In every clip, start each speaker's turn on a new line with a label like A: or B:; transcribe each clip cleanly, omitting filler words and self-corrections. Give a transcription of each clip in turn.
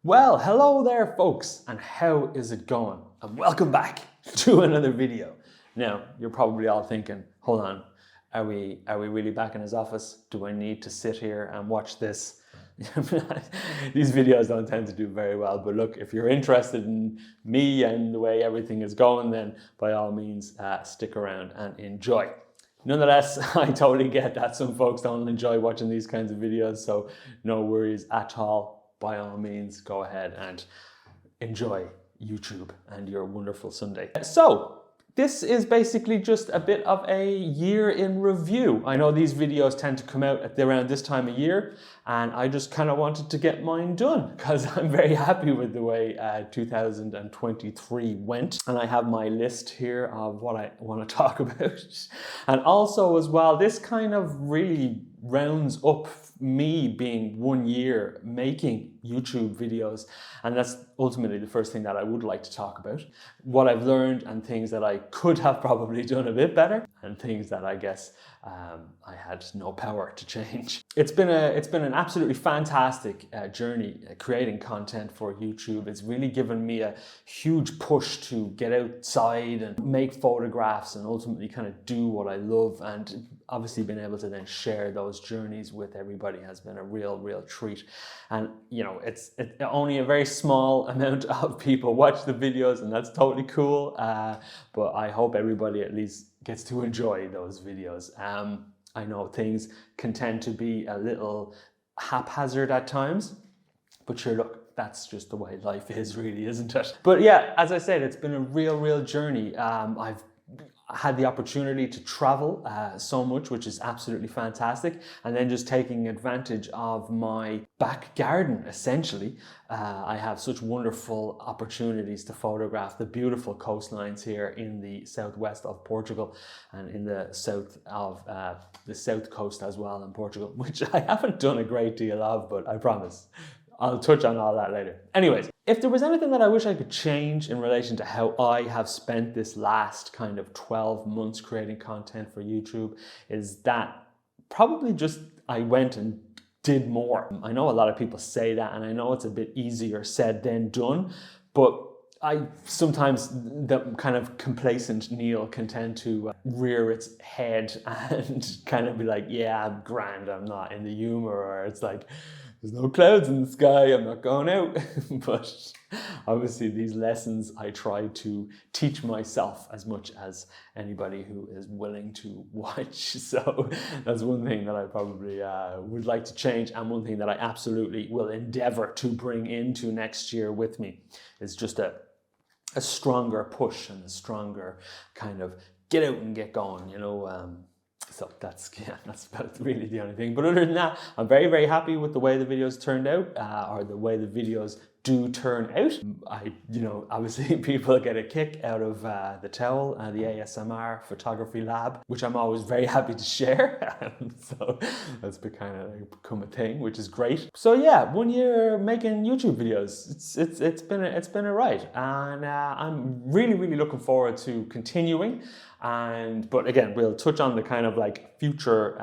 A: Well, hello there folks, and how is it going? And welcome back to another video. Now, you're probably all thinking, hold on, are we really back in his office? Do I need to sit here and watch this? These videos don't tend to do very well, but look, if you're interested in me and the way everything is going, then by all means, stick around and enjoy. Nonetheless, I totally get that some folks don't enjoy watching these kinds of videos, so no worries at all. By all means, go ahead and enjoy YouTube and your wonderful Sunday. So, this is basically just a bit of a year in review. I know these videos tend to come out at around this time of year, and I just kind of wanted to get mine done because I'm very happy with the way 2023 went. And I have my list here of what I want to talk about. And also as well, this kind of really rounds up me being 1 year making YouTube videos, and that's ultimately the first thing that I would like to talk about. What I've learned and things that I could have probably done a bit better, and things that I guess I had no power to change. It's been an absolutely fantastic journey creating content for YouTube. It's really given me a huge push to get outside and make photographs and ultimately kind of do what I love, and obviously being able to then share those journeys with everybody has been a real treat. And you know, it's only a very small amount of people watch the videos, and that's totally cool, but I hope everybody at least gets to enjoy those videos. I know things can tend to be a little haphazard at times, but sure, look, that's just the way life is, really, isn't it? But yeah, as I said, it's been a real journey. I've had the opportunity to travel so much, which is absolutely fantastic, and then just taking advantage of my back garden, essentially. I have such wonderful opportunities to photograph the beautiful coastlines here in the southwest of Portugal and in the south of the south coast as well in Portugal, which I haven't done a great deal of, but I promise I'll touch on all that later. Anyways, if there was anything that I wish I could change in relation to how I have spent this last kind of 12 months creating content for YouTube, is that probably just I went and did more. I know a lot of people say that, and I know it's a bit easier said than done, but I sometimes, the kind of complacent Neil can tend to rear its head and kind of be like, yeah, I'm grand, I'm not in the humor, or it's like, there's no clouds in the sky, I'm not going out. But obviously these lessons I try to teach myself as much as anybody who is willing to watch. So that's one thing that I probably would like to change, and one thing that I absolutely will endeavor to bring into next year with me is just a stronger push and a stronger kind of get out and get going, you know. So that's about really the only thing. But other than that, I'm very happy with the way the videos turned out, or the way the videos do turn out. Obviously people get a kick out of the towel, the ASMR photography lab, which I'm always very happy to share. So that's become a thing, which is great. So yeah, 1 year making YouTube videos. It's been a ride, and I'm really looking forward to continuing. But again, we'll touch on the kind of like future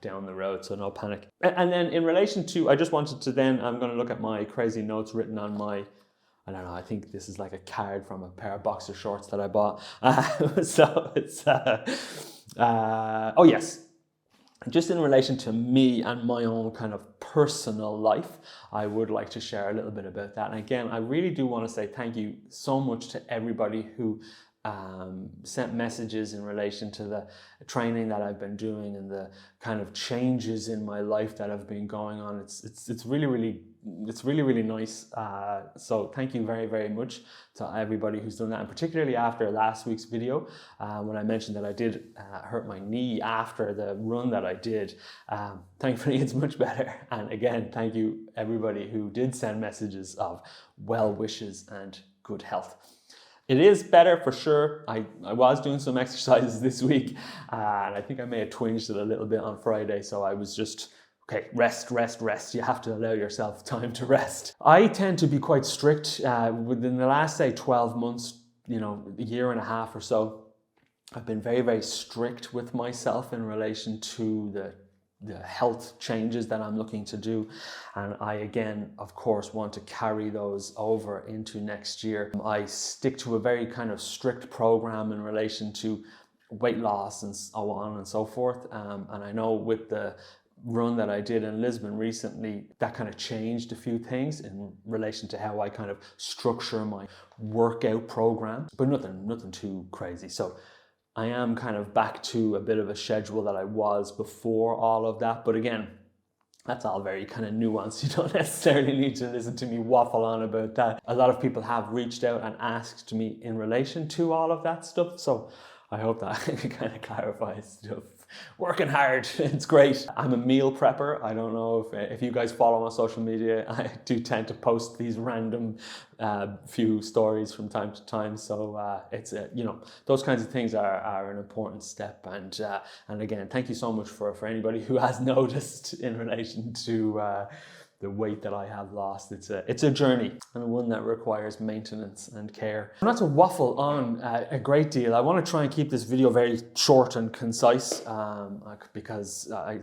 A: down the road, so no panic. And then in relation to, I just wanted to then, I'm going to look at my crazy notes written on my, I don't know, I think this is like a card from a pair of boxer shorts that I bought. So it's, oh yes, just in relation to me and my own kind of personal life, I would like to share a little bit about that. And again, I really do want to say thank you so much to everybody who sent messages in relation to the training that I've been doing and the kind of changes in my life that have been going on. It's really nice. So thank you very much to everybody who's done that, and particularly after last week's video when I mentioned that I did hurt my knee after the run that I did. Thankfully it's much better, and again, thank you everybody who did send messages of well wishes and good health. It is better for sure. I was doing some exercises this week, and I think I may have twinged it a little bit on Friday, so I was just, okay, rest. You have to allow yourself time to rest. I tend to be quite strict. Within the last, say, 12 months, you know, a year and a half or so, I've been very strict with myself in relation to the health changes that I'm looking to do. And I, again, of course, want to carry those over into next year. I stick to a very kind of strict program in relation to weight loss and so on and so forth. And I know with the run that I did in Lisbon recently, that kind of changed a few things in relation to how I kind of structure my workout program, but nothing too crazy. So I am kind of back to a bit of a schedule that I was before all of that. But again, that's all very kind of nuanced. You don't necessarily need to listen to me waffle on about that. A lot of people have reached out and asked me in relation to all of that stuff. So I hope that kind of clarifies stuff. Working hard, it's great. I'm a meal prepper. I don't know if you guys follow my social media. I do tend to post these random few stories from time to time. So it's those kinds of things are an important step. And again, thank you so much for anybody who has noticed in relation to the weight that I have lost. It's a journey, and one that requires maintenance and care. Not to waffle on a great deal, I want to try and keep this video very short and concise because I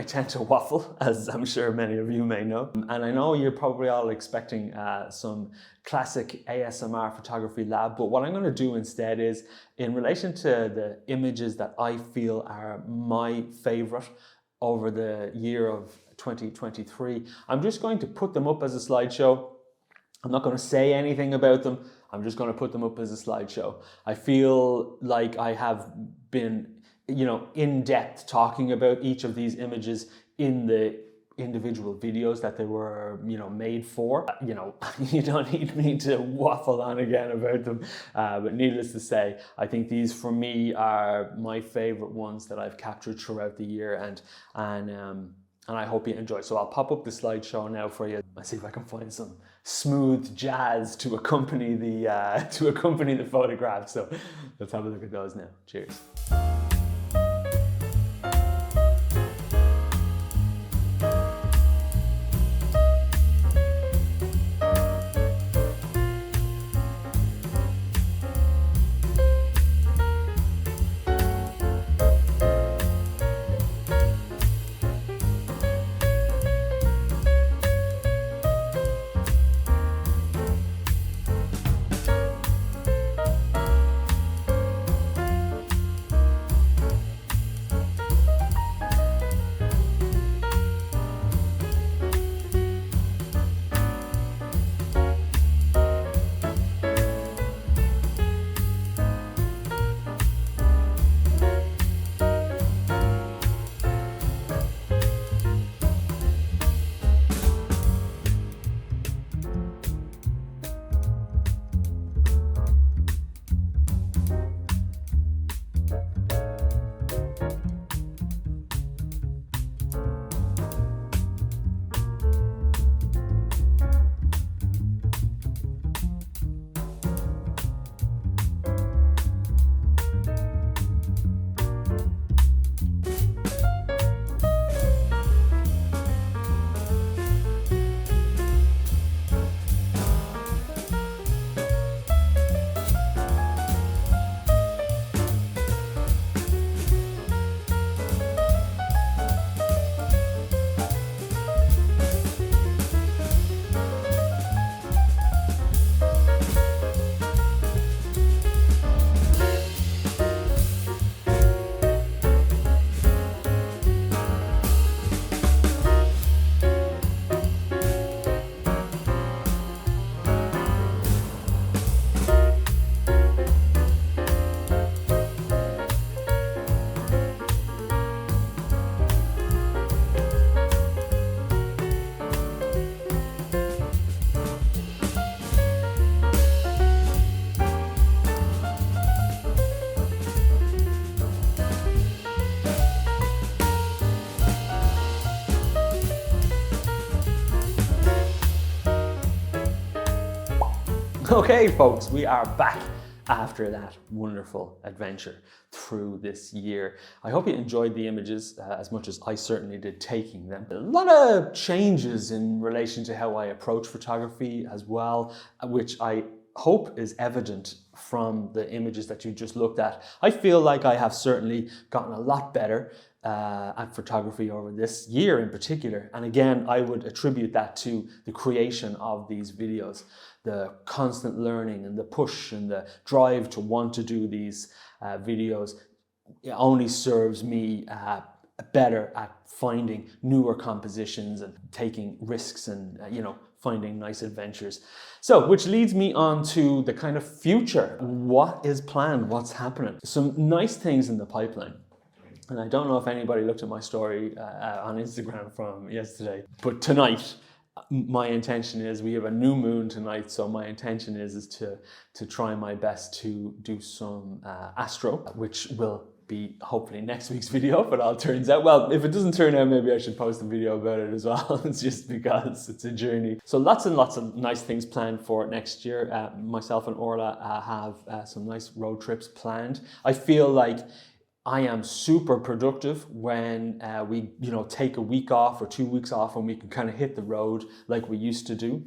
A: tend to waffle, as I'm sure many of you may know. And I know you're probably all expecting some classic ASMR photography lab, but what I'm going to do instead is, in relation to the images that I feel are my favorite over the year of 2023, I'm just going to put them up as a slideshow. I'm not going to say anything about them. I'm just going to put them up as a slideshow. I feel like I have been, in depth talking about each of these images in the individual videos that they were, made for. You don't need me to waffle on again about them. But needless to say, I think these for me are my favorite ones that I've captured throughout the year, and I hope you enjoy. So I'll pop up the slideshow now for you. Let's see if I can find some smooth jazz to accompany the photograph. So let's have a look at those now. Cheers. Okay, folks, we are back after that wonderful adventure through this year. I hope you enjoyed the images as much as I certainly did taking them. A lot of changes in relation to how I approach photography as well, which I hope is evident from the images that you just looked at. I feel like I have certainly gotten a lot better at photography over this year in particular. And again, I would attribute that to the creation of these videos, the constant learning and the push and the drive to want to do these videos. It only serves me better at finding newer compositions and taking risks and finding nice adventures. So, which leads me on to the kind of future. What is planned? What's happening? Some nice things in the pipeline. And I don't know if anybody looked at my story on Instagram from yesterday, but tonight, my intention is, we have a new moon tonight, so my intention is to try my best to do some astro, which will be hopefully next week's video, but all turns out, well, if it doesn't turn out, maybe I should post a video about it as well. It's just because it's a journey. So lots and lots of nice things planned for next year. Myself and Orla have some nice road trips planned. I feel like I am super productive when we take a week off or 2 weeks off, and we can kind of hit the road like we used to do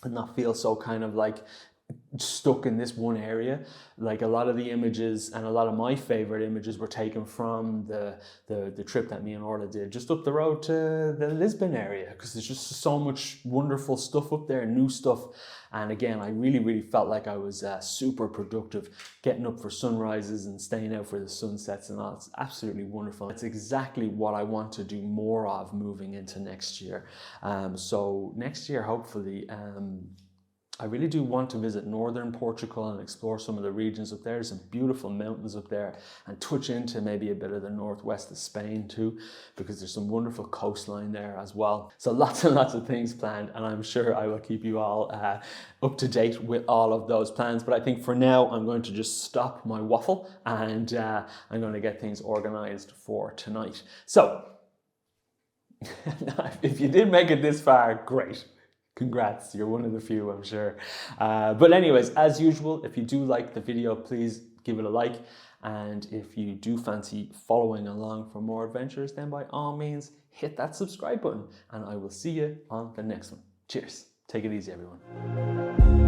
A: and not feel so kind of like stuck in this one area. Like a lot of the images and a lot of my favorite images were taken from the trip that me and Orla did just up the road to the Lisbon area, because there's just so much wonderful stuff up there, new stuff. And again, I really felt like I was super productive, getting up for sunrises and staying out for the sunsets and all. It's absolutely wonderful. It's exactly what I want to do more of moving into next year. So next year, hopefully, I really do want to visit northern Portugal and explore some of the regions up there. There's some beautiful mountains up there, and touch into maybe a bit of the northwest of Spain too, because there's some wonderful coastline there as well. So lots and lots of things planned, and I'm sure I will keep you all up to date with all of those plans. But I think for now, I'm going to just stop my waffle, and I'm going to get things organized for tonight. So if you did make it this far, great. Congrats, you're one of the few, I'm sure. But anyways, as usual, if you do like the video, please give it a like. And if you do fancy following along for more adventures, then by all means, hit that subscribe button. And I will see you on the next one. Cheers. Take it easy, everyone.